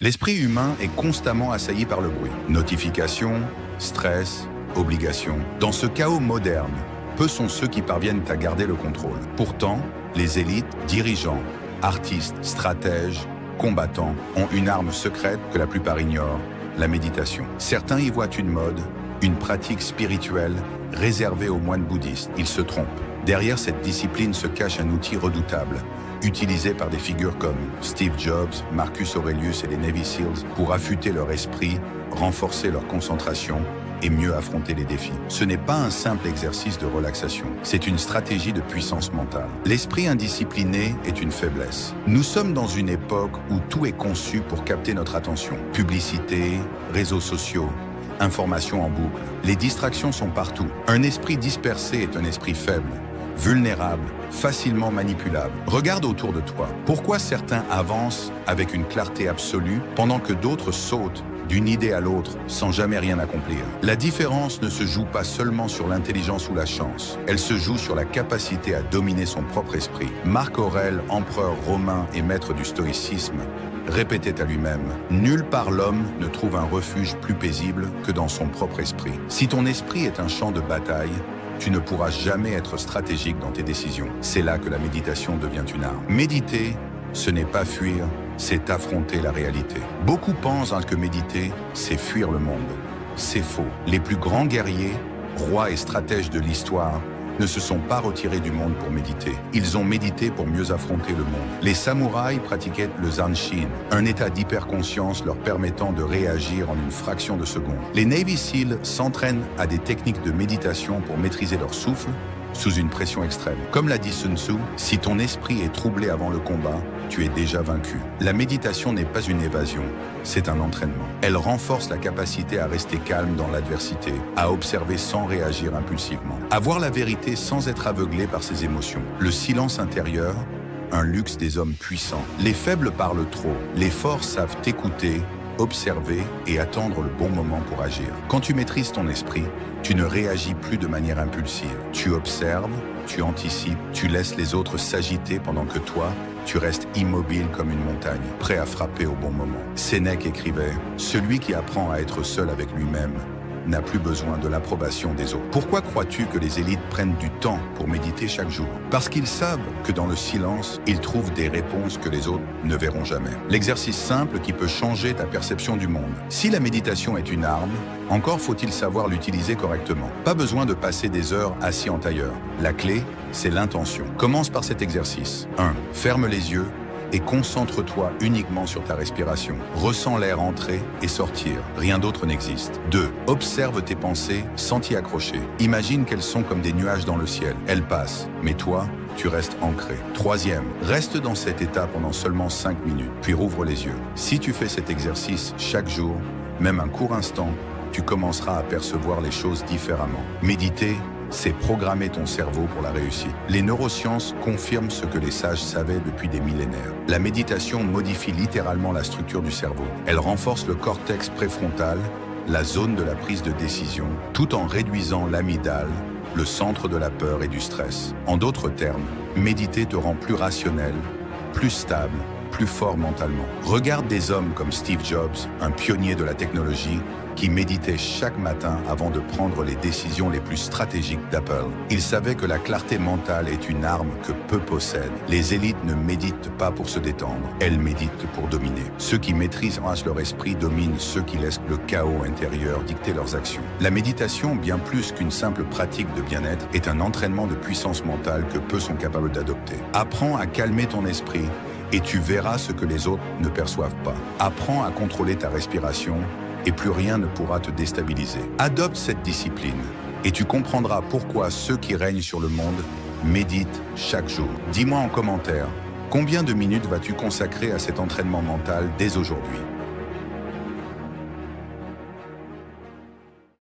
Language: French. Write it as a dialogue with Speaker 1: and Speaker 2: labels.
Speaker 1: L'esprit humain est constamment assailli par le bruit. Notifications, stress, obligations. Dans ce chaos moderne, peu sont ceux qui parviennent à garder le contrôle. Pourtant, les élites, dirigeants, artistes, stratèges, combattants ont une arme secrète que la plupart ignorent, la méditation. Certains y voient une mode, une pratique spirituelle réservée aux moines bouddhistes. Ils se trompent. Derrière cette discipline se cache un outil redoutable, utilisé par des figures comme Steve Jobs, Marcus Aurelius et les Navy Seals pour affûter leur esprit, renforcer leur concentration et mieux affronter les défis. Ce n'est pas un simple exercice de relaxation, c'est une stratégie de puissance mentale. L'esprit indiscipliné est une faiblesse. Nous sommes dans une époque où tout est conçu pour capter notre attention. Publicité, réseaux sociaux, informations en boucle. Les distractions sont partout. Un esprit dispersé est un esprit faible, vulnérable, facilement manipulable. Regarde autour de toi. Pourquoi certains avancent avec une clarté absolue pendant que d'autres sautent d'une idée à l'autre sans jamais rien accomplir? La différence ne se joue pas seulement sur l'intelligence ou la chance. Elle se joue sur la capacité à dominer son propre esprit. Marc Aurèle, empereur romain et maître du stoïcisme, répétait à lui-même « Nulle part l'homme ne trouve un refuge plus paisible que dans son propre esprit. » Si ton esprit est un champ de bataille, tu ne pourras jamais être stratégique dans tes décisions. C'est là que la méditation devient une arme. Méditer, ce n'est pas fuir, c'est affronter la réalité. Beaucoup pensent que méditer, c'est fuir le monde. C'est faux. Les plus grands guerriers, rois et stratèges de l'histoire, ne se sont pas retirés du monde pour méditer. Ils ont médité pour mieux affronter le monde. Les samouraïs pratiquaient le Zanshin, un état d'hyperconscience leur permettant de réagir en une fraction de seconde. Les Navy Seals s'entraînent à des techniques de méditation pour maîtriser leur souffle sous une pression extrême. Comme l'a dit Sun Tzu, si ton esprit est troublé avant le combat, tu es déjà vaincu. La méditation n'est pas une évasion, c'est un entraînement. Elle renforce la capacité à rester calme dans l'adversité, à observer sans réagir impulsivement, à voir la vérité sans être aveuglé par ses émotions. Le silence intérieur, un luxe des hommes puissants. Les faibles parlent trop, les forts savent écouter, observer et attendre le bon moment pour agir. Quand tu maîtrises ton esprit, tu ne réagis plus de manière impulsive. Tu observes, tu anticipes, tu laisses les autres s'agiter pendant que toi, tu restes immobile comme une montagne, prêt à frapper au bon moment. Sénèque écrivait « Celui qui apprend à être seul avec lui-même n'a plus besoin de l'approbation des autres. » Pourquoi crois-tu que les élites prennent du temps pour méditer chaque jour? Parce qu'ils savent que dans le silence, ils trouvent des réponses que les autres ne verront jamais. L'exercice simple qui peut changer ta perception du monde. Si la méditation est une arme, encore faut-il savoir l'utiliser correctement. Pas besoin de passer des heures assis en tailleur. La clé, c'est l'intention. Commence par cet exercice. 1. Ferme les yeux et concentre-toi uniquement sur ta respiration. Ressens l'air entrer et sortir. Rien d'autre n'existe. 2. Observe tes pensées sans t'y accrocher. Imagine qu'elles sont comme des nuages dans le ciel. Elles passent, mais toi, tu restes ancré. 3. Reste dans cet état pendant seulement 5 minutes, puis rouvre les yeux. Si tu fais cet exercice chaque jour, même un court instant, tu commenceras à percevoir les choses différemment. Méditer, c'est programmer ton cerveau pour la réussite. Les neurosciences confirment ce que les sages savaient depuis des millénaires. La méditation modifie littéralement la structure du cerveau. Elle renforce le cortex préfrontal, la zone de la prise de décision, tout en réduisant l'amygdale, le centre de la peur et du stress. En d'autres termes, méditer te rend plus rationnel, plus stable, plus fort mentalement. Regarde des hommes comme Steve Jobs, un pionnier de la technologie, qui méditait chaque matin avant de prendre les décisions les plus stratégiques d'Apple. Il savait que la clarté mentale est une arme que peu possèdent. Les élites ne méditent pas pour se détendre, elles méditent pour dominer. Ceux qui maîtrisent leur esprit dominent ceux qui laissent le chaos intérieur dicter leurs actions. La méditation, bien plus qu'une simple pratique de bien-être, est un entraînement de puissance mentale que peu sont capables d'adopter. Apprends à calmer ton esprit et tu verras ce que les autres ne perçoivent pas. Apprends à contrôler ta respiration et plus rien ne pourra te déstabiliser. Adopte cette discipline et tu comprendras pourquoi ceux qui règnent sur le monde méditent chaque jour. Dis-moi en commentaire, combien de minutes vas-tu consacrer à cet entraînement mental dès aujourd'hui?